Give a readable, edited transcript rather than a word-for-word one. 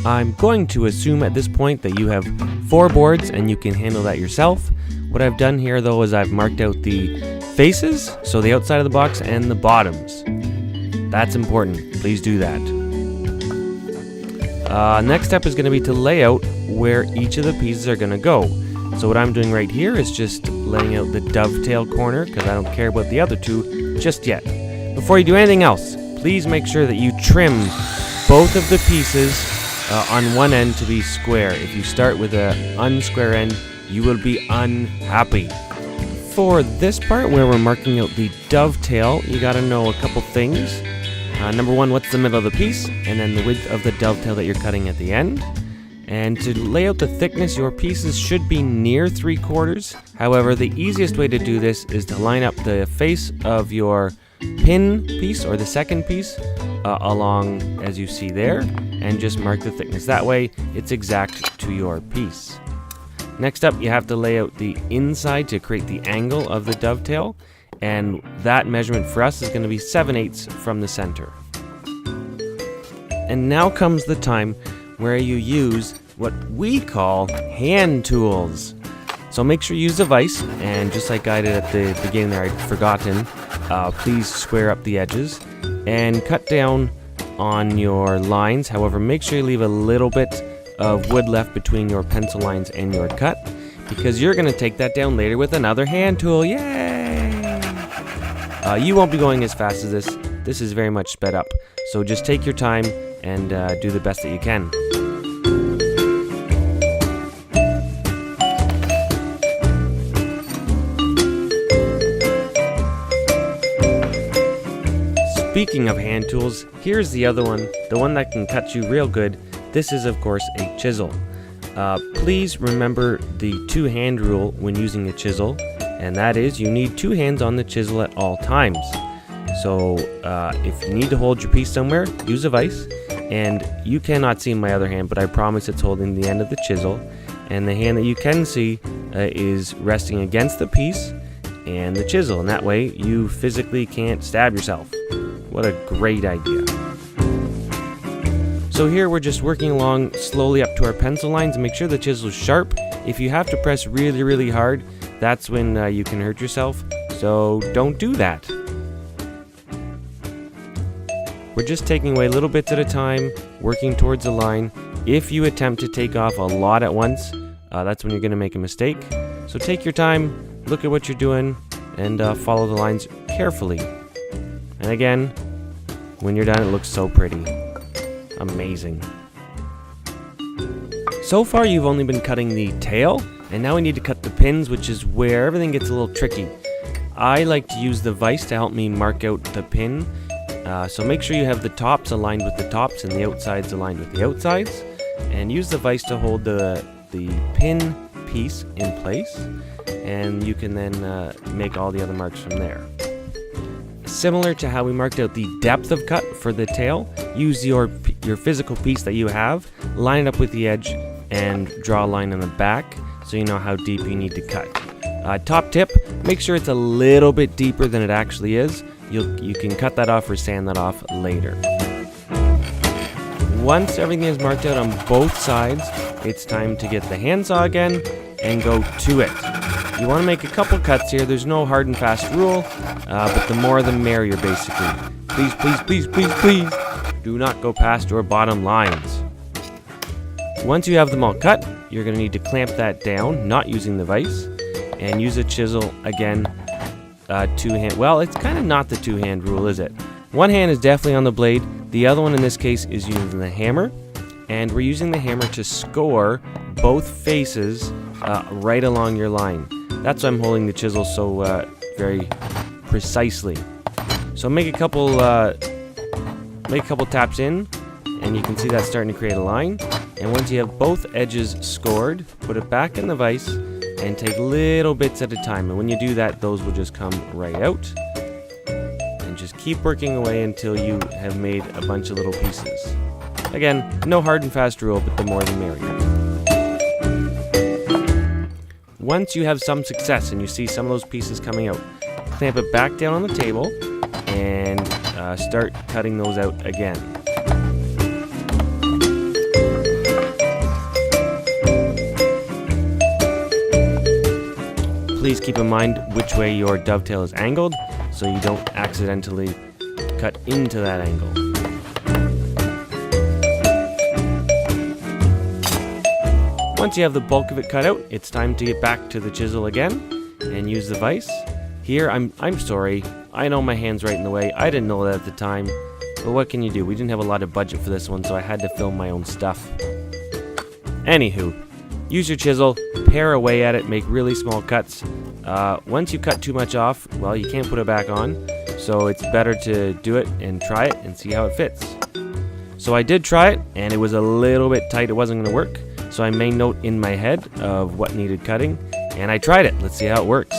I'm going to assume at this point that you have 4 boards and you can handle that yourself. What I've done here though is I've marked out the faces, so the outside of the box, and the bottoms. That's important. Please do that. Next step is going to be to lay out where each of the pieces are going to go. So what I'm doing right here is just laying out the dovetail corner because I don't care about the other 2 just yet. Before you do anything else, please make sure that you trim both of the pieces on one end to be square. If you start with an unsquare end, you will be unhappy. For this part where we're marking out the dovetail, you gotta know a couple things. Number 1, what's the middle of the piece, and then the width of the dovetail that you're cutting at the end. And to lay out the thickness, your pieces should be near 3/4. However, the easiest way to do this is to line up the face of your pin piece, or the second piece, along as you see there, and just mark the thickness. That way, it's exact to your piece. Next up, you have to lay out the inside to create the angle of the dovetail, and that measurement for us is going to be 7/8 from the center. And now comes the time where you use what we call hand tools. So make sure you use a vise, and just like I did at the beginning there, I'd forgotten, please square up the edges and cut down on your lines. However, make sure you leave a little bit of wood left between your pencil lines and your cut, because you're going to take that down later with another hand tool. Yay! You won't be going as fast as this. This is very much sped up. So just take your time and do the best that you can. Speaking of hand tools, here's the other one, the one that can cut you real good. This is of course a chisel. Please remember the 2-hand rule when using a chisel, and that is you need 2 hands on the chisel at all times. So if you need to hold your piece somewhere, use a vise, and you cannot see my other hand, but I promise it's holding the end of the chisel, and the hand that you can see is resting against the piece and the chisel, and that way you physically can't stab yourself. What a great idea. So here we're just working along slowly up to our pencil lines, and make sure the chisel's sharp. If you have to press really, really hard, that's when you can hurt yourself, so don't do that. We're just taking away little bits at a time, working towards the line. If you attempt to take off a lot at once, that's when you're going to make a mistake. So take your time, look at what you're doing, and follow the lines carefully. And again, when you're done, it looks so pretty. Amazing. So far, you've only been cutting the tail, and now we need to cut the pins, which is where everything gets a little tricky. I like to use the vise to help me mark out the pin. So make sure you have the tops aligned with the tops and the outsides aligned with the outsides, and use the vise to hold the pin piece in place, and you can then make all the other marks from there. Similar to how we marked out the depth of cut for the tail, use your physical piece that you have, line it up with the edge, and draw a line on the back so you know how deep you need to cut. Top tip, make sure it's a little bit deeper than it actually is. You can cut that off or sand that off later. Once everything is marked out on both sides, it's time to get the handsaw again and go to it. You want to make a couple cuts here. There's no hard and fast rule, but the more the merrier basically. Please, please, please, please, please, do not go past your bottom lines. Once you have them all cut, you're going to need to clamp that down, not using the vise, and use a chisel again. 2-hand. Well, it's kind of not the 2-hand rule, is it? One hand is definitely on the blade. The other one in this case is using the hammer, and we're using the hammer to score both faces right along your line. That's why I'm holding the chisel so very precisely. So make a couple taps in, and you can see that starting to create a line. And once you have both edges scored, put it back in the vise and take little bits at a time. And when you do that, those will just come right out. And just keep working away until you have made a bunch of little pieces. Again, no hard and fast rule, but the more the merrier. Once you have some success and you see some of those pieces coming out, clamp it back down on the table and start cutting those out again. please keep in mind which way your dovetail is angled so you don't accidentally cut into that angle. Once you have the bulk of it cut out, it's time to get back to the chisel again and use the vise. Here, I'm sorry, I know my hand's right in the way. I didn't know that at the time, but what can you do? We didn't have a lot of budget for this one, so I had to film my own stuff. Anywho, use your chisel, pare away at it, make really small cuts. Once you cut too much off, well, you can't put it back on, so it's better to do it and try it and see how it fits. So I did try it, and it was a little bit tight. It wasn't going to work, so I made note in my head of what needed cutting, and I tried it. Let's see how it works.